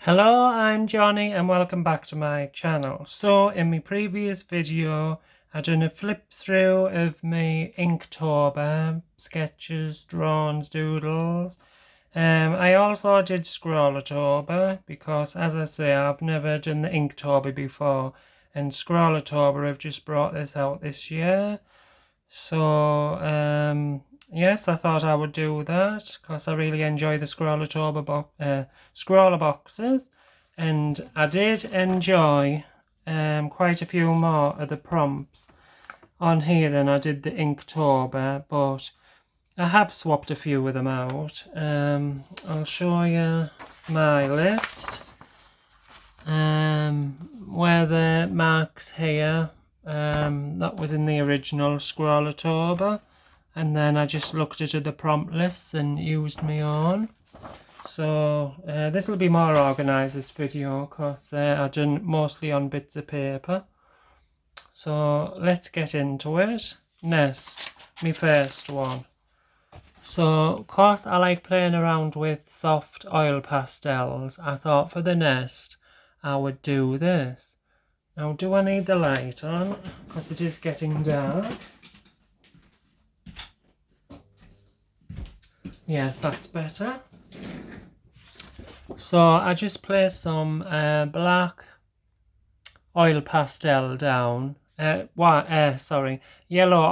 Hello, I'm Johnny and welcome back to my channel. So in my previous video I done a flip through of my Inktober sketches, drawings, doodles. I also did ScrawlTober because, as I say, I've never done the Inktober before, and ScrawlTober have just brought this out this year. So yes, I thought I would do that because I really enjoy the Scrawler boxes, and I did enjoy quite a few more of the prompts on here than I did the Inktober, but I have swapped a few of them out. I'll show you my list. Where the marks here, that was in the original ScrawlTober, and then I just looked at the prompt lists and used my own. So this will be more organised, this video, because I've done mostly on bits of paper. So let's get into it. Nest, my first one. So of course I like playing around with soft oil pastels. I thought for the nest I would do this. Now, do I need the light on? Because it is getting dark. Yes, that's better. So I just placed some black oil pastel down. Yellow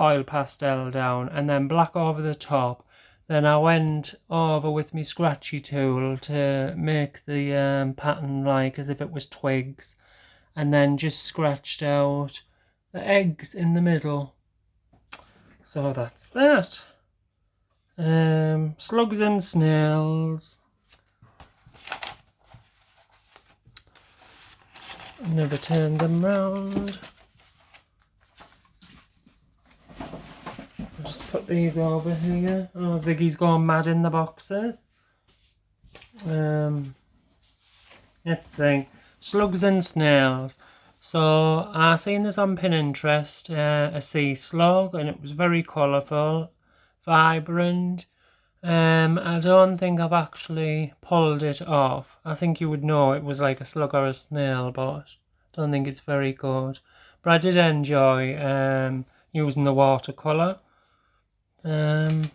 oil pastel down, and then black over the top. Then I went over with my scratchy tool to make the pattern like as if it was twigs, and then just scratched out the eggs in the middle. So that's that. Slugs and snails. Never turned them round. I'll just put these over here. Oh, Ziggy's gone mad in the boxes. Let's see. Slugs and snails. So I seen this on Pinterest, a sea slug, and it was very colourful, vibrant. I don't think I've actually pulled it off. I think you would know it was like a slug or a snail, but I don't think it's very good. But I did enjoy using the watercolour. And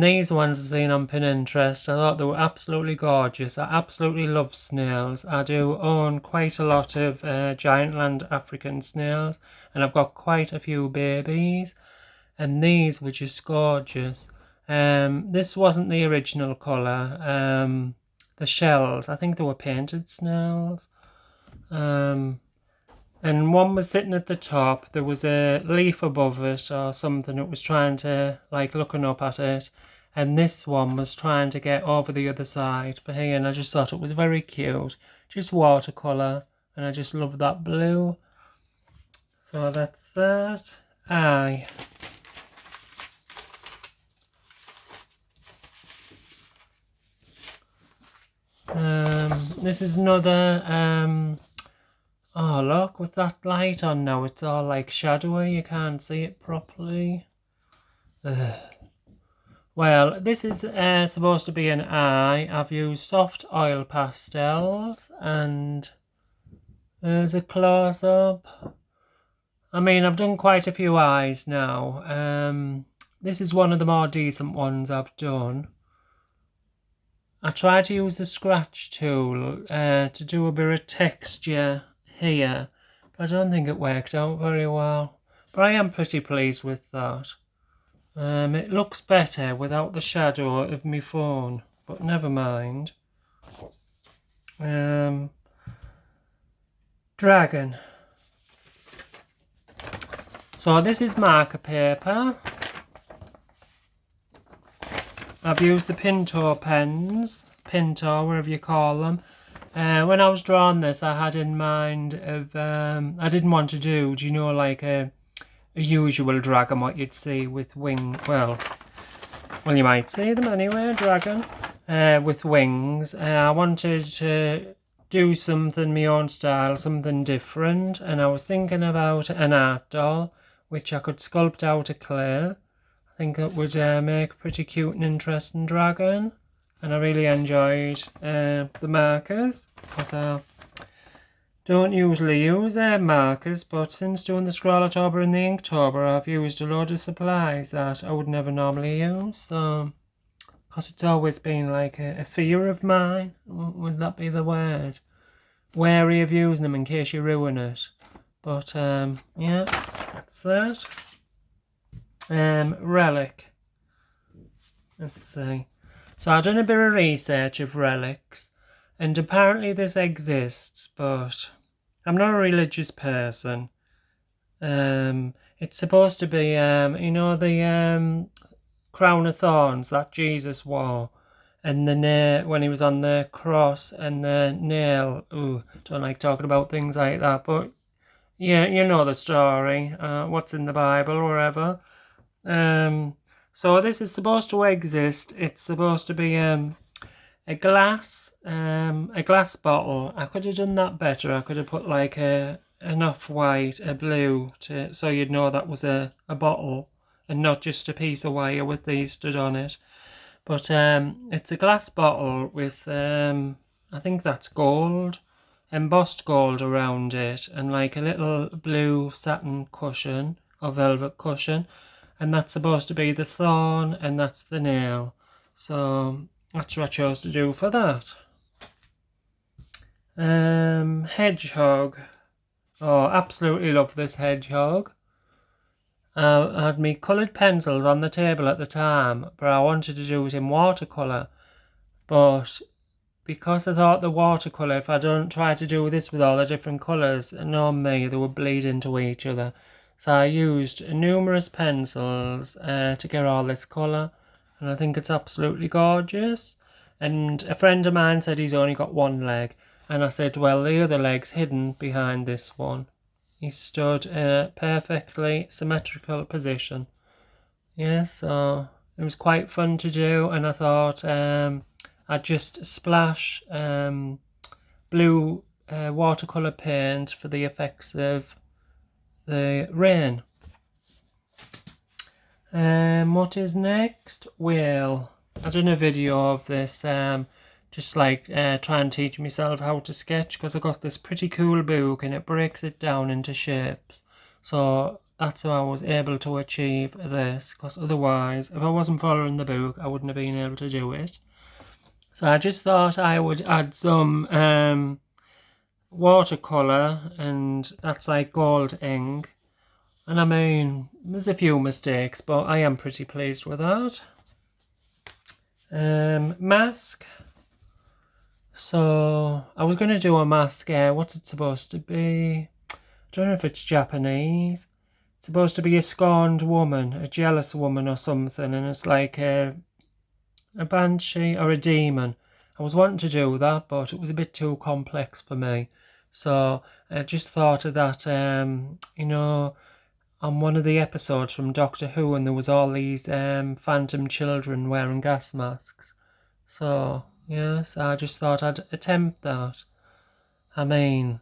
these ones I've seen on Pinterest, I thought they were absolutely gorgeous. I absolutely love snails. I do own quite a lot of giant land African snails, and I've got quite a few babies, and these were just gorgeous. This wasn't the original colour. The shells, I think they were painted snails. And one was sitting at the top. There was a leaf above it or something. It was trying to, like, looking up at it. And this one was trying to get over the other side for here. And I just thought it was very cute. Just watercolour. And I just love that blue. So that's that. Aye. This is another... Oh, look, with that light on now, it's all like shadowy. You can't see it properly. Well, this is supposed to be an eye. I've used soft oil pastels, and there's a close-up. I mean, I've done quite a few eyes now. This is one of the more decent ones I've done. I tried to use the scratch tool to do a bit of texture here, but I don't think it worked out very well. But I am pretty pleased with that. It looks better without the shadow of my phone, but never mind. Dragon. So this is marker paper. I've used the Pinto pens, Pinto, whatever you call them. When I was drawing this, I had in mind of, I didn't want to do, you know, like a usual dragon, what you'd see with wing, well, you might see them anyway, dragon, with wings. I wanted to do something my own style, something different, and I was thinking about an art doll, which I could sculpt out of clay. I think it would make a pretty cute and interesting dragon. and I really enjoyed the markers, because I don't usually use markers, but since doing the ScrawlTober and the Inktober, I've used a load of supplies that I would never normally use, so, because it's always been like a fear of mine, would that be the word? Wary of using them in case you ruin it. But yeah, that's that. Relic. Let's see. So I've done a bit of research of relics, and apparently this exists, but I'm not a religious person. It's supposed to be, you know, the crown of thorns that Jesus wore, and the nail when he was on the cross, and the nail. Ooh, don't like talking about things like that, but yeah, you know the story. What's in the Bible, or whatever. So this is supposed to exist. It's supposed to be a glass bottle. I could have done that better. I could have put like an off-white, a blue, so you'd know that was a bottle and not just a piece of wire with these stood on it. But it's a glass bottle with I think that's gold, embossed gold around it, and like a little blue satin cushion or velvet cushion, and that's supposed to be the thorn, and that's the nail. So that's what I chose to do for that. Hedgehog. Oh, absolutely love this hedgehog. I had me coloured pencils on the table at the time, but I wanted to do it in watercolour. But because I thought the watercolour, if I don't try to do this with all the different colours, knowing me, they would bleed into each other. So I used numerous pencils to get all this colour, and I think it's absolutely gorgeous. And a friend of mine said he's only got one leg, and I said, well, the other leg's hidden behind this one. He stood in a perfectly symmetrical position. Yeah, so it was quite fun to do, and I thought I'd just splash blue watercolour paint for the effects of the rain. What is next? Well, I done a video of this, just like trying to teach myself how to sketch, because I got this pretty cool book and it breaks it down into shapes. So that's how I was able to achieve this, because otherwise, if I wasn't following the book, I wouldn't have been able to do it. So I just thought I would add some watercolour, and that's like gold ink. And I mean, there's a few mistakes, but I am pretty pleased with that. Mask. So I was going to do a mask. What's it supposed to be? I don't know if it's Japanese. It's supposed to be a scorned woman, a jealous woman or something, and it's like a banshee or a demon. I was wanting to do that, but it was a bit too complex for me. So I just thought of that, you know, on one of the episodes from Doctor Who, and there was all these phantom children wearing gas masks. So yes, I just thought I'd attempt that. I mean,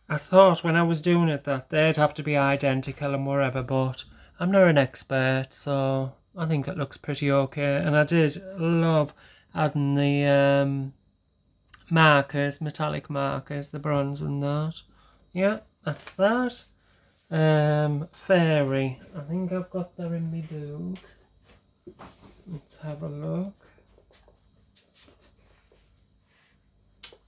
I thought when I was doing it that they'd have to be identical and whatever, but I'm not an expert, so I think it looks pretty okay. And I did love adding the markers, metallic markers, the bronze and that. Yeah, that's that. Fairy. I think I've got that in my book. Let's have a look.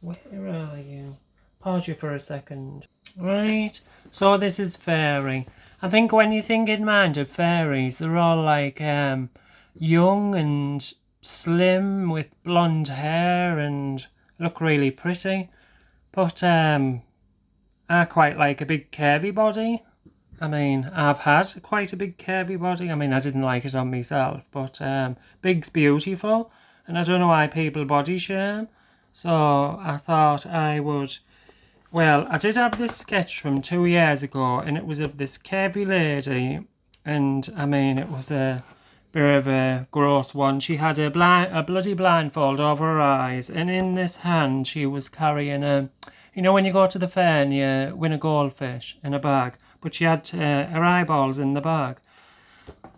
Where are you? Pause you for a second. Right, so this is fairy. I think when you think in mind of fairies, they're all like young and slim with blonde hair and look really pretty. But I quite like a big curvy body. I mean, I've had quite a big curvy body. I mean, I didn't like it on myself, but big's beautiful, and I don't know why people body shame. So I thought I would. Well, I did have this sketch from 2 years ago, and it was of this curvy lady, and I mean, it was a bit of a gross one. She had a bloody blindfold over her eyes, and in this hand she was carrying a, you know, when you go to the fair and you win a goldfish in a bag, but she had her eyeballs in the bag.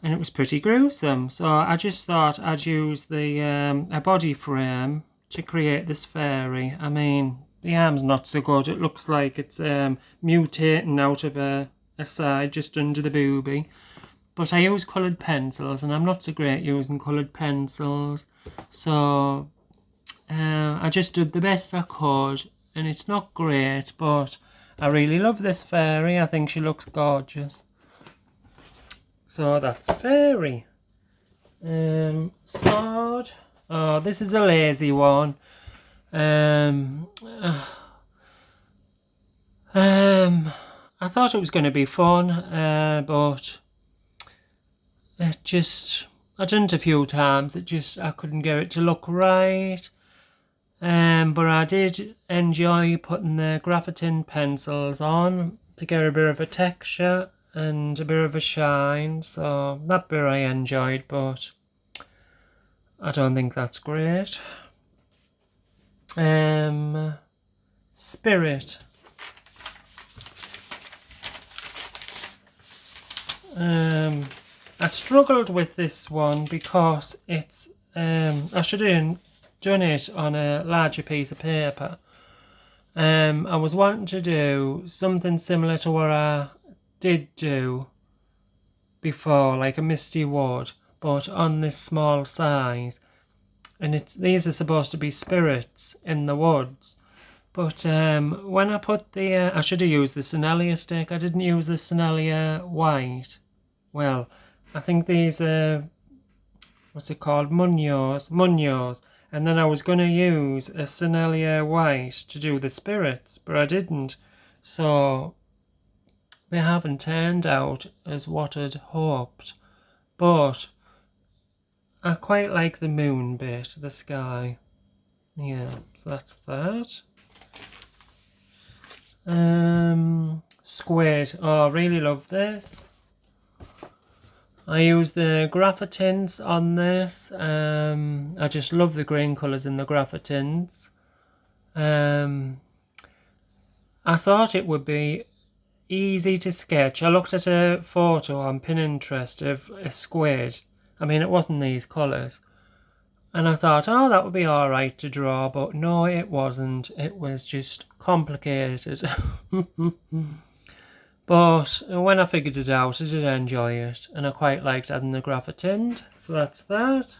and it was pretty gruesome. So I just thought I'd use the a body frame to create this fairy. I mean, the arm's not so good. It looks like it's mutating out of a side just under the boobie. But I use coloured pencils, and I'm not so great using coloured pencils. So I just did the best I could, and it's not great, but I really love this fairy. I think she looks gorgeous. So that's fairy. Sword. Oh, this is a lazy one. I thought it was going to be fun, but it just, I done it a few times. I couldn't get it to look right. But I did enjoy putting the graphitin pencils on to get a bit of a texture and a bit of a shine. So that bit I enjoyed, but I don't think that's great. Spirit. I struggled with this one because it's I should have done it on a larger piece of paper. I was wanting to do something similar to what I did do before, like a misty wood, but on this small size. And these are supposed to be spirits in the woods. But when I put the I should have used the Sennelier stick. I didn't use the Sennelier white. Well, I think these are, what's it called, Munoz. And then I was going to use a Sennelier white to do the spirits, but I didn't. So they haven't turned out as what I'd hoped. But I quite like the moon bit, the sky. Yeah, so that's that. Squid. Oh, I really love this. I use the graphitins on this. I just love the green colours in the graphitins. I thought it would be easy to sketch. I looked at a photo on Pinterest of a squid. I mean, it wasn't these colours. And I thought, oh, that would be alright to draw, but no, it wasn't. It was just complicated. But when I figured it out, I did enjoy it, and I quite liked adding the graphitint. So that's that.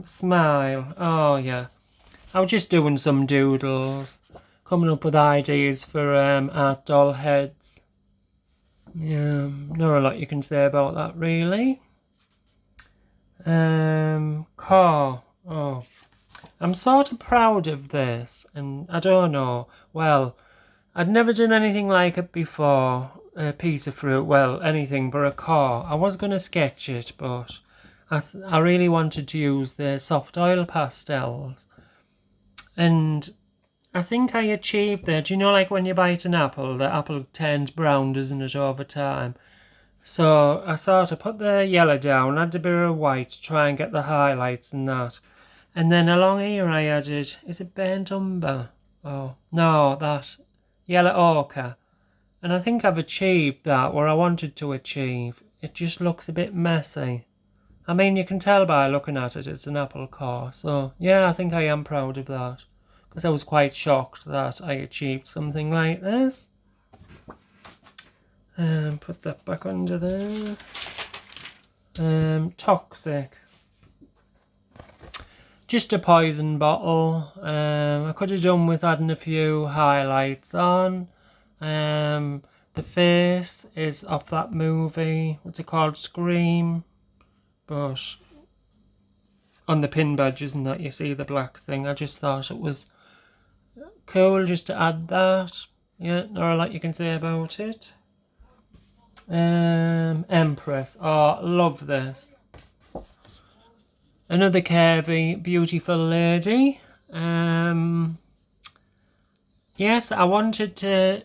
Smile. Oh yeah, I was just doing some doodles, coming up with ideas for art doll heads. Yeah, not a lot you can say about that really. Car. Oh, I'm sort of proud of this, and I don't know. Well, I'd never done anything like it before, a piece of fruit, well, anything but a car. I was going to sketch it, but I really wanted to use the soft oil pastels. And I think I achieved that. You know, like when you bite an apple, the apple turns brown, doesn't it, over time? So I sort of put the yellow down, add a bit of white to try and get the highlights and that. And then along here I added, is it burnt umber? Oh, no, that yellow ochre, and I think I've achieved that where I wanted to achieve. It just looks a bit messy. I mean, you can tell by looking at it, it's an apple core. So yeah, I think I am proud of that, because I was quite shocked that I achieved something like this. Put that back under there. Toxic. Just a poison bottle. I could have done with adding a few highlights on. The face is off that movie. What's it called? Scream. But on the pin badges and that, you see the black thing. I just thought it was cool just to add that. Yeah, not a lot you can say about it. Empress. Oh, love this. Another curvy, beautiful lady. Yes, I wanted to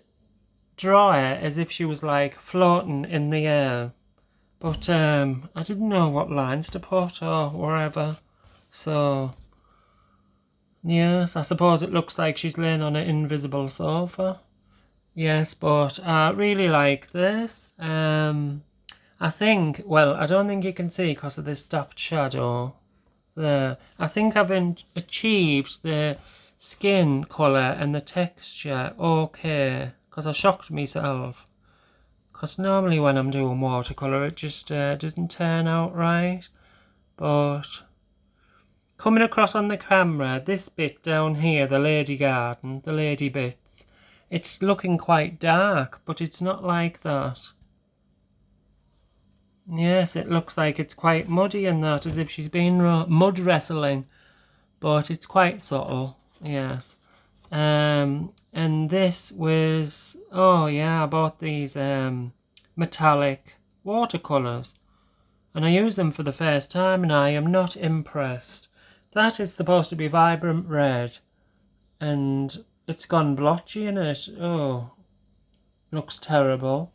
draw her as if she was like floating in the air. But I didn't know what lines to put or wherever. So, yes, I suppose it looks like she's laying on an invisible sofa. Yes, but I really like this. I think, well, I don't think you can see because of this daft shadow there. I think I've achieved the skin colour and the texture okay, because I shocked myself. Because normally when I'm doing watercolour it just doesn't turn out right. But coming across on the camera, this bit down here, the lady garden, the lady bits, it's looking quite dark, but it's not like that. Yes, it looks like it's quite muddy and that, as if she's been mud wrestling, but it's quite subtle, yes. And this was, oh yeah, I bought these metallic watercolours, and I used them for the first time, and I am not impressed. That is supposed to be vibrant red, and it's gone blotchy in it. Oh, looks terrible.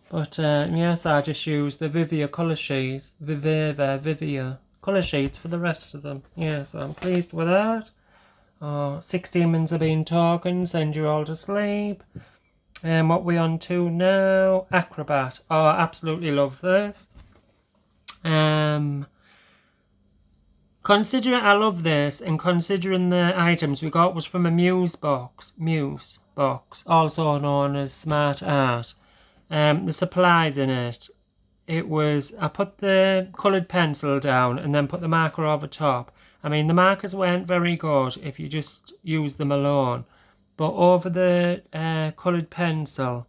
But yes, I just used the Vivia colour sheets, Vivia colour sheets for the rest of them. Yes, I'm pleased with that. 6 demons are being talking, send you all to sleep. And what we on to now? Acrobat. Oh, I absolutely love this. Considering I love this, and considering the items we got was from a Muse box, also known as Smart Art. The supplies in it, it was, I put the coloured pencil down and then put the marker over top. I mean, the markers weren't very good if you just use them alone, but over the coloured pencil,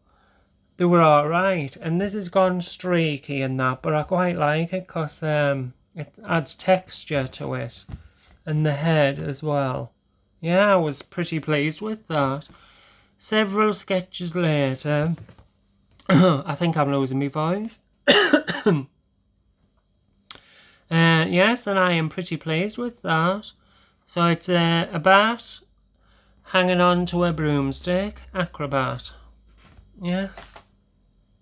they were alright. And this has gone streaky and that, but I quite like it because it adds texture to it, and the head as well. Yeah, I was pretty pleased with that. Several sketches later, I think I'm losing my voice. Yes, and I am pretty pleased with that. So it's a bat hanging on to a broomstick, Acrobat. Yes.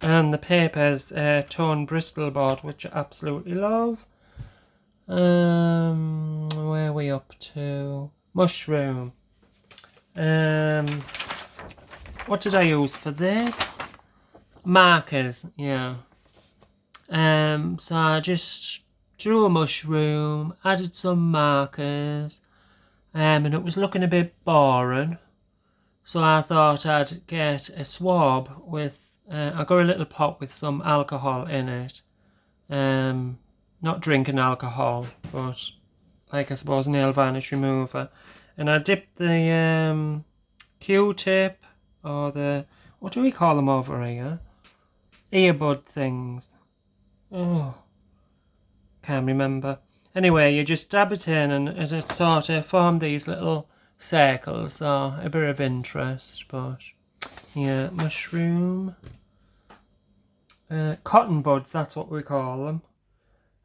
And the paper's torn Bristol board, which I absolutely love. Where are we up to? Mushroom. What did I use for this? Markers, yeah. So I just drew a mushroom, added some markers, and it was looking a bit boring. So I thought I'd get a swab with, I got a little pot with some alcohol in it. Not drinking alcohol, but like I suppose nail varnish remover. And I dipped the Q-tip, or the, what do we call them over here? Earbud things. Oh, can't remember. Anyway, you just dab it in and it sort of formed these little circles, so a bit of interest. But yeah, mushroom. Cotton buds, that's what we call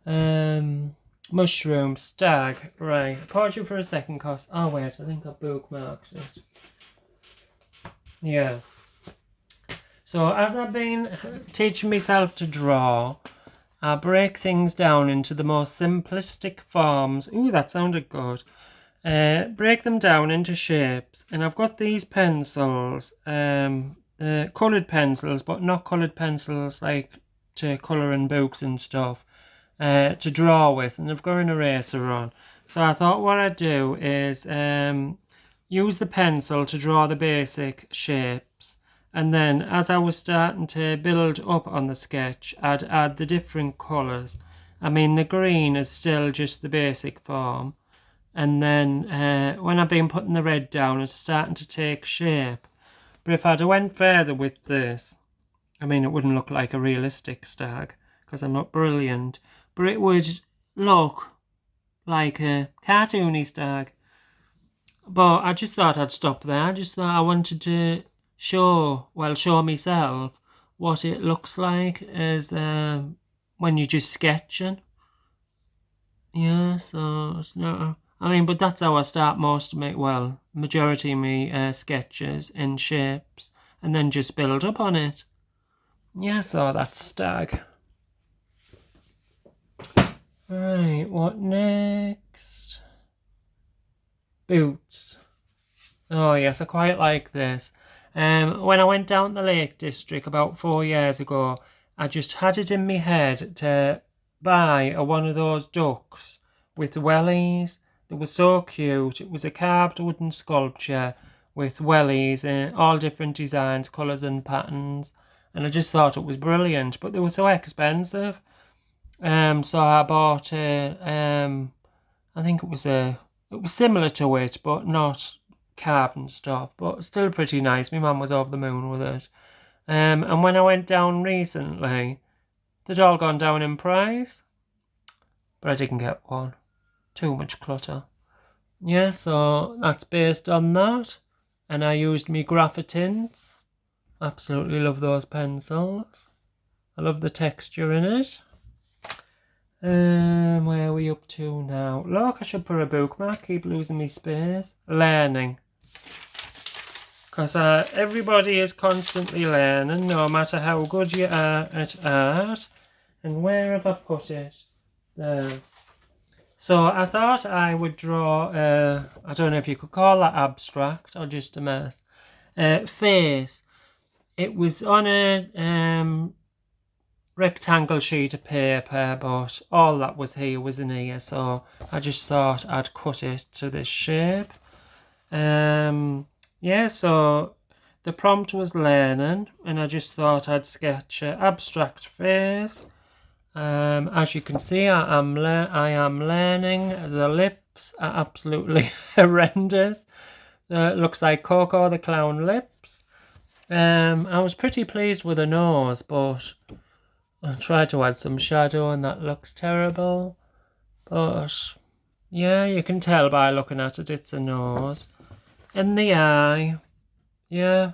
them. Mushroom, stag, right. Pause you for a second, cause, oh wait, I think I bookmarked it. Yeah. So as I've been teaching myself to draw, I break things down into the most simplistic forms. Ooh, that sounded good. Break them down into shapes, and I've got these pencils, coloured pencils, but not coloured pencils like to colour in books and stuff, to draw with, and I've got an eraser on. So I thought what I'd do is use the pencil to draw the basic shapes, and then as I was starting to build up on the sketch, I'd add the different colours. I mean, the green is still just the basic form, and then when I've been putting the red down, it's starting to take shape. But if I'd went further with this, I mean, it wouldn't look like a realistic stag, because I'm not brilliant, but it would look like a cartoony stag. But I just thought I'd stop there. I just thought I wanted to show myself what it looks like as when you're just sketching. Yeah, so it's not, I mean, but that's how I start most of my, well, majority of my sketches in shapes, and then just build up on it. Yeah, so that's stag. Right, what next? Boots. Oh yes, I quite like this. When I went down to the Lake District about 4 years ago, I just had it in my head to buy one of those ducks with wellies. They were so cute. It was a carved wooden sculpture with wellies in all different designs, colours and patterns. And I just thought it was brilliant, but they were so expensive. So I bought I think it was similar to it, but not carved and stuff, but still pretty nice. My mum was over the moon with it. And when I went down recently, they'd all gone down in price, but I didn't get one. Too much clutter. Yeah, so that's based on that. And I used me graphitints. Absolutely love those pencils. I love the texture in it. Where are we up to now? Look, I should put a bookmark. Keep losing me space. Learning. Because everybody is constantly learning, no matter how good you are at art. And where have I put it? There. So I thought I would draw, I don't know if you could call that abstract or just a mess, face. It was on a rectangle sheet of paper, but all that was here was an ear, so I just thought I'd cut it to this shape. Yeah, so the prompt was learning, and I just thought I'd sketch an abstract face. As you can see, I am learning. The lips are absolutely horrendous. Looks like Coco the Clown lips. I was pretty pleased with the nose, but I tried to add some shadow and that looks terrible. But yeah, you can tell by looking at it, it's a nose. And the eye, yeah.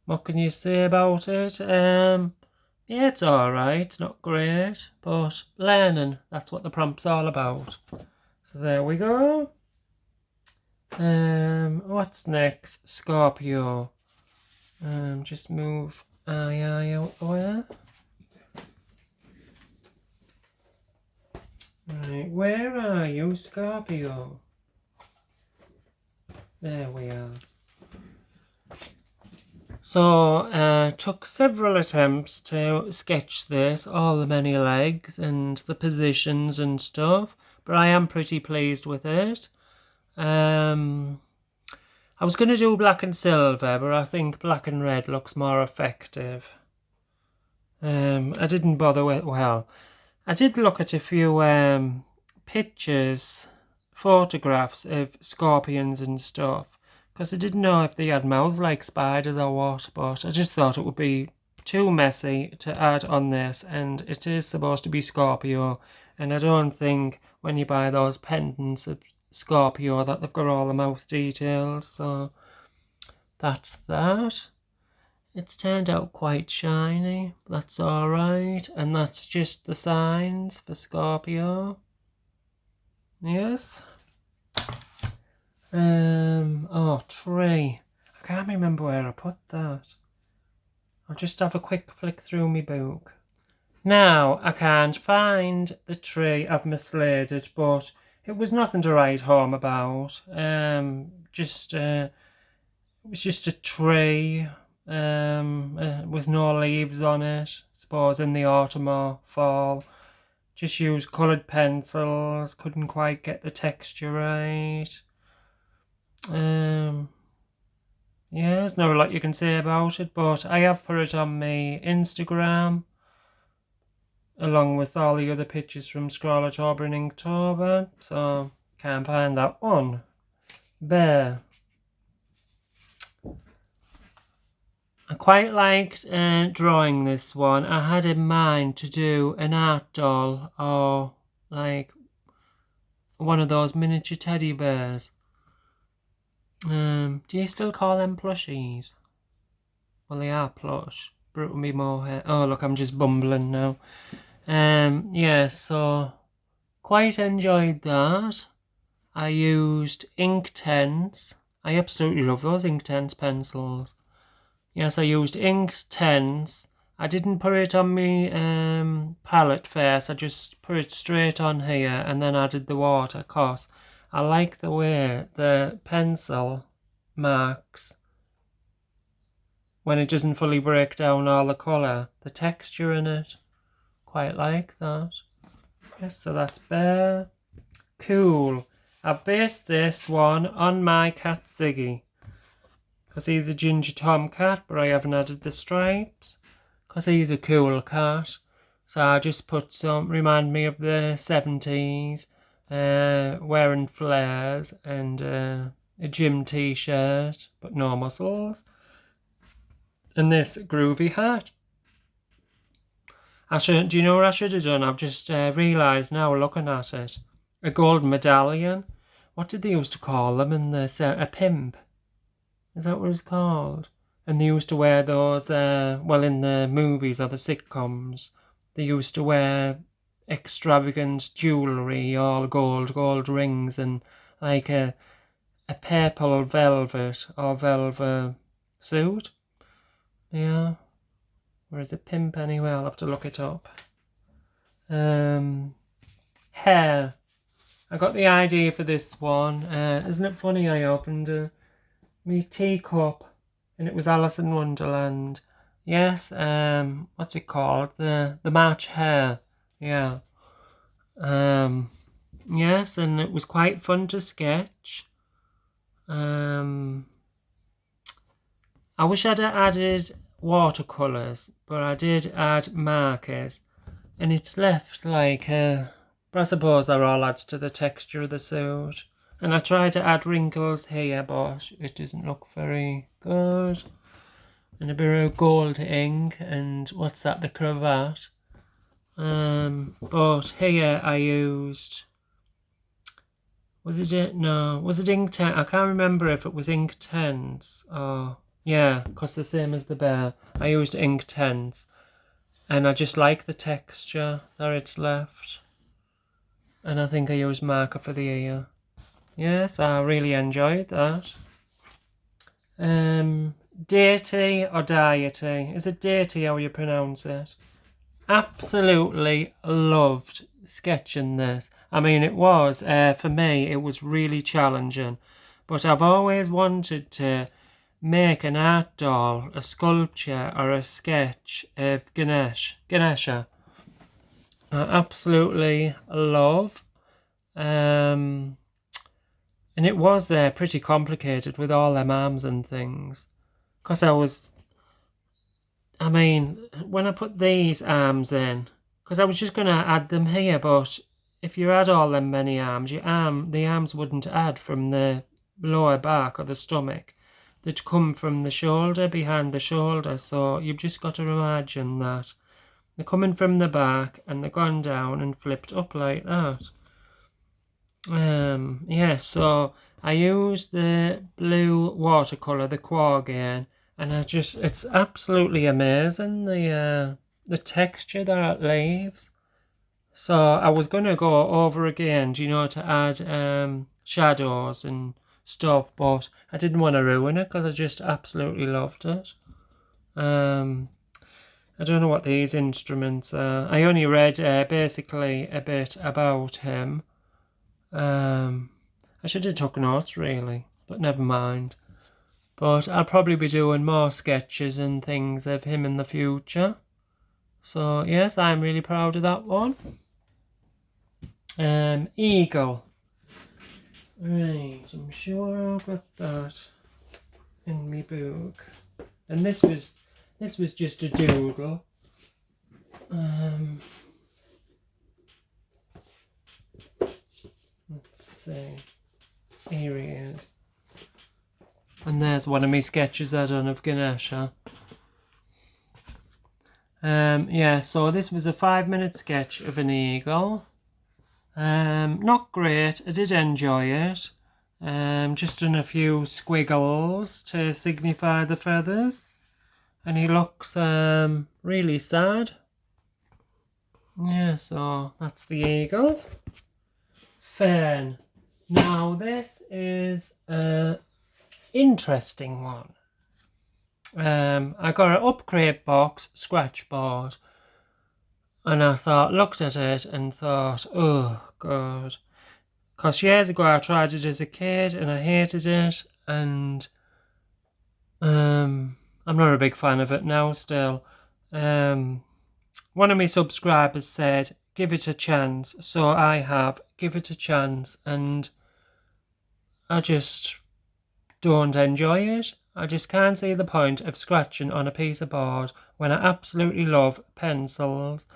What can you say about it? Yeah, it's alright. It's not great, but learning, that's what the prompt's all about. So there we go. What's next? Scorpio. Just move eye out the way. Right, where are you, Scorpio? There we are. So, took several attempts to sketch this, all the many legs and the positions and stuff, but I am pretty pleased with it. I was going to do black and silver, but I think black and red looks more effective. I didn't bother with, well, I did look at a few pictures, photographs of scorpions and stuff, because I didn't know if they had mouths like spiders or what, but I just thought it would be too messy to add on this, and it is supposed to be Scorpio, and I don't think when you buy those pendants of Scorpio that they've got all the mouth details, so that's that. It's turned out quite shiny, that's alright, and that's just the signs for Scorpio. Yes. Oh, tree. I can't remember where I put that. I'll just have a quick flick through my book. Now, I can't find the tree. I've mislaid it, but it was nothing to write home about. It was just a tree with no leaves on it. I suppose in the autumn or fall. Just used coloured pencils. Couldn't quite get the texture right. Yeah, there's not a lot you can say about it, but I have put it on my Instagram along with all the other pictures from ScrawlTober and Inktober, so can't find that one. Bear. I quite liked drawing this one. I had in mind to do an art doll or like one of those miniature teddy bears. Do you still call them plushies? Well, they are plush. But it would be more hair. Oh, look, I'm just bumbling now. Yeah, so quite enjoyed that. I used Inktense. I absolutely love those Inktense pencils. Yes, I used Inktense. I didn't put it on my palette first. I just put it straight on here and then added the water because I like the way the pencil marks when it doesn't fully break down all the colour, the texture in it. Quite like that. Yes, so that's Bear. Cool. I've based this one on my cat Ziggy, because he's a ginger tomcat, but I haven't added the stripes because he's a cool cat. So I just put some, remind me of the 70s, wearing flares and a gym t-shirt, but no muscles, and this groovy hat. Do you know what I should have done? I've just realised now looking at it. A gold medallion. What did they used to call them in the a pimp? Is that what it's called? And they used to wear those, well, in the movies or the sitcoms, they used to wear extravagant jewellery, all gold rings, and like a purple velvet or velvet suit. Yeah. Or is it pimp anyway? I'll have to look it up. Hair. I got the idea for this one. Isn't it funny? I opened my teacup and it was Alice in Wonderland. Yes. What's it called? The March Hare. Yeah. Yes, and it was quite fun to sketch. I wish I'd added watercolours, but I did add markers, and it's left like but I suppose that all adds to the texture of the suit. And I tried to add wrinkles here, but it doesn't look very good. And a bit of gold ink, and what's that, the cravat. But here I used, was it Inktense? I can't remember if it was Inktense or, yeah, because the same as the bear. I used Inktense, and I just like the texture that it's left. And I think I used marker for the ear. Yes, I really enjoyed that. Deity or deity? Is it deity how you pronounce it? Absolutely loved sketching this. I mean, it was, for me, it was really challenging. But I've always wanted to make an art doll, a sculpture, or a sketch of Ganesha. I absolutely love. And it was pretty complicated with all them arms and things. Because I mean, when I put these arms in, because I was just going to add them here, but if you add all them many arms, the arms wouldn't add from the lower back or the stomach. They'd come from the shoulder, behind the shoulder, so you've just got to imagine that. They're coming from the back and they're gone down and flipped up like that. Yeah, so I used the blue watercolour, the Quargain, and it's absolutely amazing, the texture that it leaves. So I was going to go over again, to add shadows and stuff, but I didn't want to ruin it because I just absolutely loved it. I don't know what these instruments are. I only read basically a bit about him. I should have took notes really, but never mind. But I'll probably be doing more sketches and things of him in the future. So yes, I'm really proud of that one. Eagle. Right, I'm sure I've got that in my book. And this was just a doodle. Let's see. Here he is. And there's one of my sketches I done of Ganesha. Yeah, so this was a 5-minute sketch of an eagle. Not great. I did enjoy it. Just done a few squiggles to signify the feathers. And he looks really sad. Yeah, so that's the eagle. Fern. Now this is an interesting one. I got an upgrade box scratch board, and I looked at it and thought, oh god, because years ago I tried it as a kid and I hated it, and I'm not a big fan of it now still. One of my subscribers said, give it a chance. So I have, give it a chance. And I just don't enjoy it. I just can't see the point of scratching on a piece of board when I absolutely love pencils.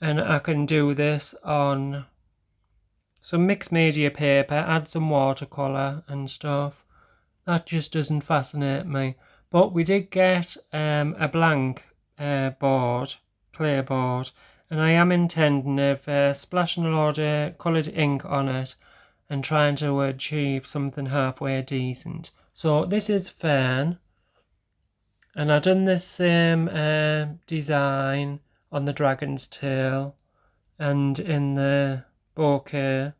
And I can do this on some mixed media paper, add some watercolour and stuff. That just doesn't fascinate me. But we did get a blank board, clear board, and I am intending of splashing a lot of coloured ink on it and trying to achieve something halfway decent. So this is fern, and I've done this same design on the dragon's tail and in the bouquet,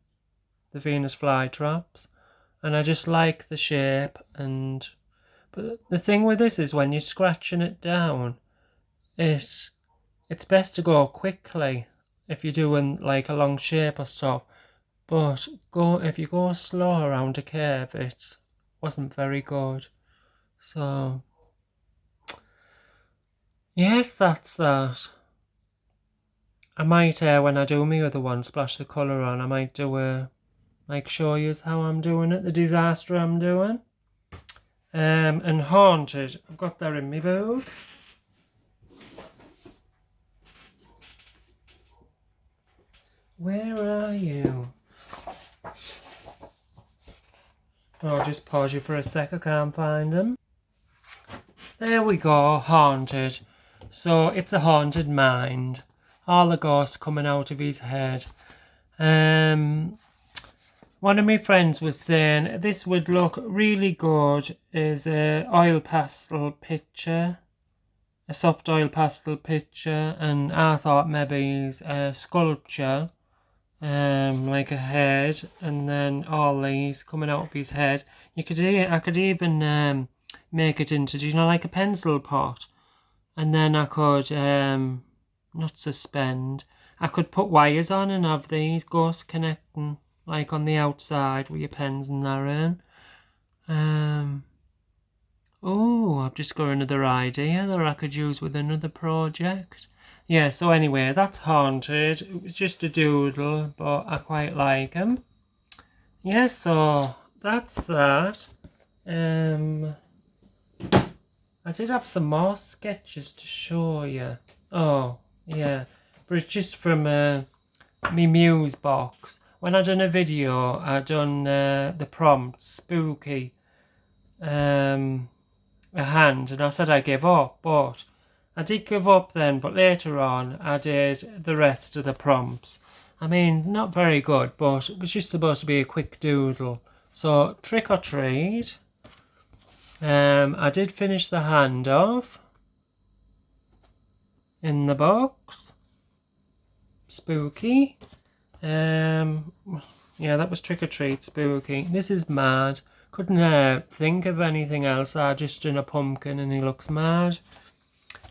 the Venus flytraps, and I just like the shape. And but the thing with this is when you're scratching it down, it's best to go quickly if you're doing like a long shape or stuff. But if you go slow around a curve, it wasn't very good. So yes, that's that. I might when I do my other one, splash the colour on, I might do like show you how I'm doing it, the disaster I'm doing. And haunted, I've got that in my book. Where are you? I'll just pause you for a sec, I can't find them. There we go, haunted. So it's a haunted mind. All the ghosts coming out of his head. One of my friends was saying this would look really good as a oil pastel picture. A soft oil pastel picture. And I thought maybe it's a sculpture. Like a head, and then all these coming out of his head. I could even make it into, like a pencil pot, and then I could not suspend. I could put wires on and have these ghosts connecting, like on the outside with your pens and that in. Oh, I've just got another idea that I could use with another project. Yeah, so anyway, that's haunted. It was just a doodle, but I quite like him. Yeah, so that's that. I did have some more sketches to show you. Oh, yeah. But it's just from me Muse box. When I done a video, I done the prompt, spooky, a hand, and I said I give up, but I did give up then, but later on I did the rest of the prompts. I mean, not very good, but it was just supposed to be a quick doodle. So, trick or treat. I did finish the hand off in the box. Spooky. Yeah, that was trick or treat, spooky. This is mad. Couldn't think of anything else. I just done a pumpkin and he looks mad.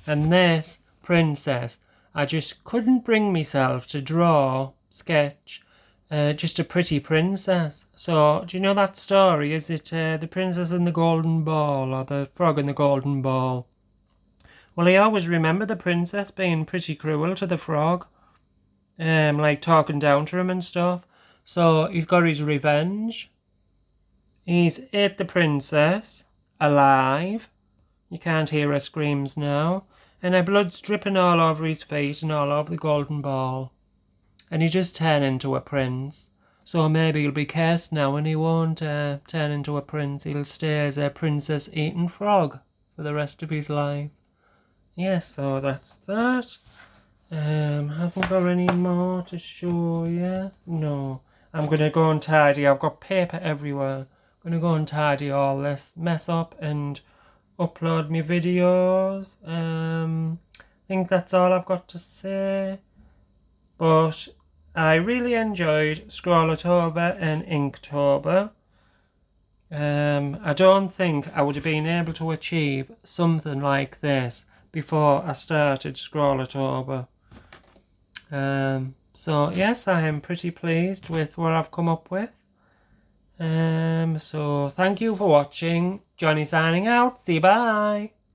And this, princess, I just couldn't bring myself to sketch, just a pretty princess. So, do you know that story? Is it the princess and the golden ball, or the frog and the golden ball? Well, I always remember the princess being pretty cruel to the frog, like talking down to him and stuff. So, he's got his revenge. He's ate the princess, alive. You can't hear her screams now. And her blood's dripping all over his feet and all over the golden ball. And he just turned into a prince. So maybe he'll be cursed now and he won't turn into a prince. He'll stay as a princess-eating frog for the rest of his life. Yes, so that's that. Haven't got any more to show you. No. I'm going to go and tidy. I've got paper everywhere. I'm going to go and tidy all this mess up and upload my videos. I think that's all I've got to say. But I really enjoyed ScrawlTober and Inktober. I don't think I would have been able to achieve something like this before I started ScrawlTober. So yes, I am pretty pleased with what I've come up with. So thank you for watching. Johnny signing out. See you, bye.